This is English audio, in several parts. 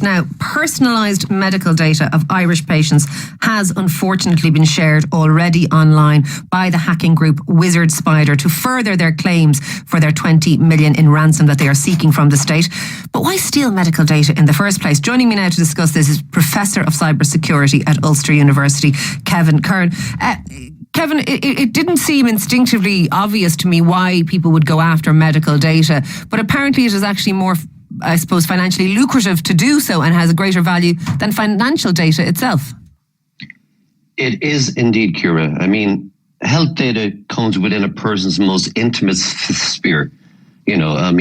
Now, personalised medical data of Irish patients has unfortunately been shared already online by the hacking group Wizard Spider to further their claims for their 20 million in ransom that they are seeking from the state. But why steal medical data in the first place? Joining me now to discuss this is Professor of Cybersecurity at Ulster University, Curran. Kevin, it didn't seem instinctively obvious to me why people would go after medical data, but apparently it is actually more, I suppose, financially lucrative to do so and has a greater value than financial data itself. It is indeed, Kira. I mean, health data comes within a person's most intimate sphere. What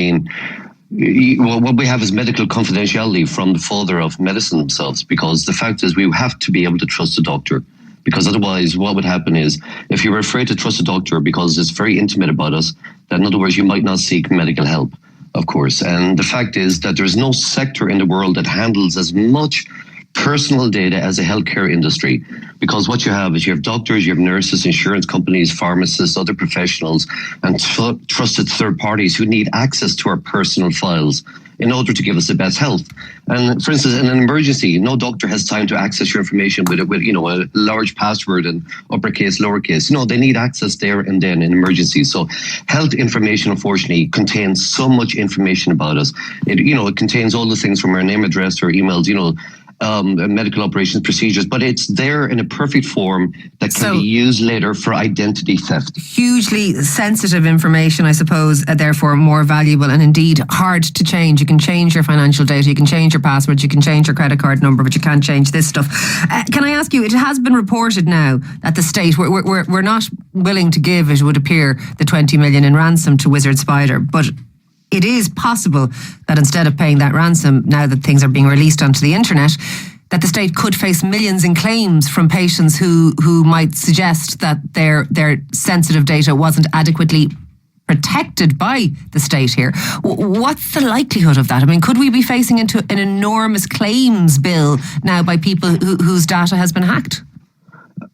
we have is medical confidentiality from the father of medicine themselves, because the fact is we have to be able to trust a doctor. Because otherwise, what would happen is, if you were afraid to trust a doctor because it's very intimate about us, then in other words, you might not seek medical help, of course. And the fact is that there's no sector in the world that handles as much personal data as the healthcare industry. Because what you have is you have doctors, you have nurses, insurance companies, pharmacists, other professionals, and trusted third parties who need access to our personal files in order to give us the best health. And for instance, in an emergency, no doctor has time to access your information with a large password and uppercase, lowercase. They need access there and then in emergencies. So health information, unfortunately, contains so much information about us. It contains all the things from our name, address, or emails, medical operations procedures, but it's there in a perfect form that can be used later for identity theft. Hugely sensitive information, I suppose, therefore more valuable and indeed hard to change. You can change your financial data, you can change your passwords, you can change your credit card number, but you can't change this stuff. Can I ask you, it has been reported now that the state, we're not willing to give, it would appear, the 20 million in ransom to Wizard Spider, but it is possible that instead of paying that ransom, now that things are being released onto the internet, that the state could face millions in claims from patients who might suggest that their sensitive data wasn't adequately protected by the state here. What's the likelihood of that? I mean, could we be facing into an enormous claims bill now by people whose data has been hacked?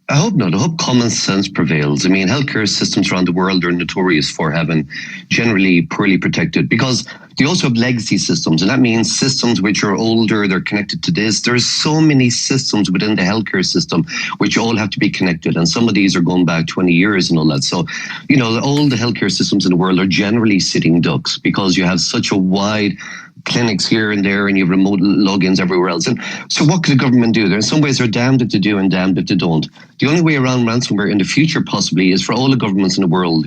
I hope not. I hope common sense prevails. I mean, healthcare systems around the world are notorious for having generally poorly protected, because they also have legacy systems, and that means systems which are older, they're connected to this. There's so many systems within the healthcare system which all have to be connected, and some of these are going back 20 years and all that. So, all the healthcare systems in the world are generally sitting ducks because you have such a wide clinics here and there, and you have remote logins everywhere else. And so what could the government do? There in some ways they're damned if they do and damned if they don't. The only way around ransomware in the future possibly is for all the governments in the world,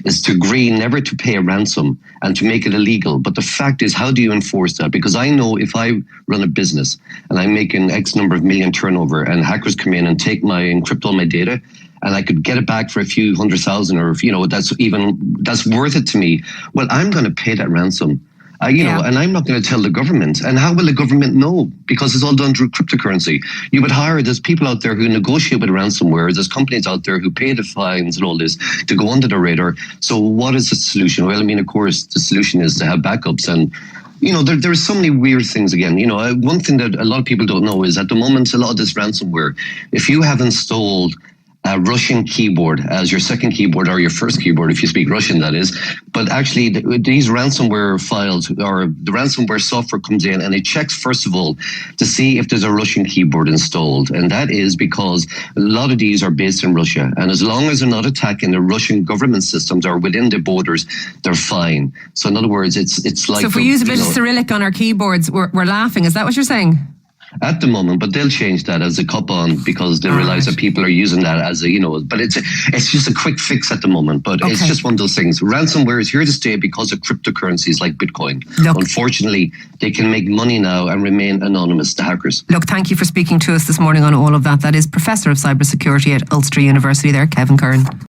is to agree never to pay a ransom and to make it illegal. But the fact is, how do you enforce that? Because I know if I run a business and I'm making X number of million turnover and hackers come in and encrypt all my data, and I could get it back for a few 100,000, or that's worth it to me, well, I'm going to pay that ransom. And I'm not going to tell the government. And how will the government know? Because it's all done through cryptocurrency. There's people out there who negotiate with ransomware. There's companies out there who pay the fines and all this to go under the radar. So what is the solution? Well, I mean, of course, the solution is to have backups. And there are so many weird things again. One thing that a lot of people don't know is at the moment, a lot of this ransomware, if you have installed a Russian keyboard as your second keyboard, or your first keyboard if you speak Russian, that is. But actually these ransomware files, or the ransomware software comes in and it checks first of all to see if there's a Russian keyboard installed. And that is because a lot of these are based in Russia. And as long as they're not attacking the Russian government systems or within the borders, they're fine. So in other words, it's like... So if we use a bit of Cyrillic on our keyboards, we're laughing. Is that what you're saying? At the moment, but they'll change that as they cop on, because they realize that people are using that as but it's just a quick fix at the moment. But it's just one of those things. Ransomware is here to stay because of cryptocurrencies like Bitcoin. Unfortunately, they can make money now and remain anonymous to hackers. Look, thank you for speaking to us this morning on all of that. That is Professor of Cybersecurity at Ulster University there, Curran.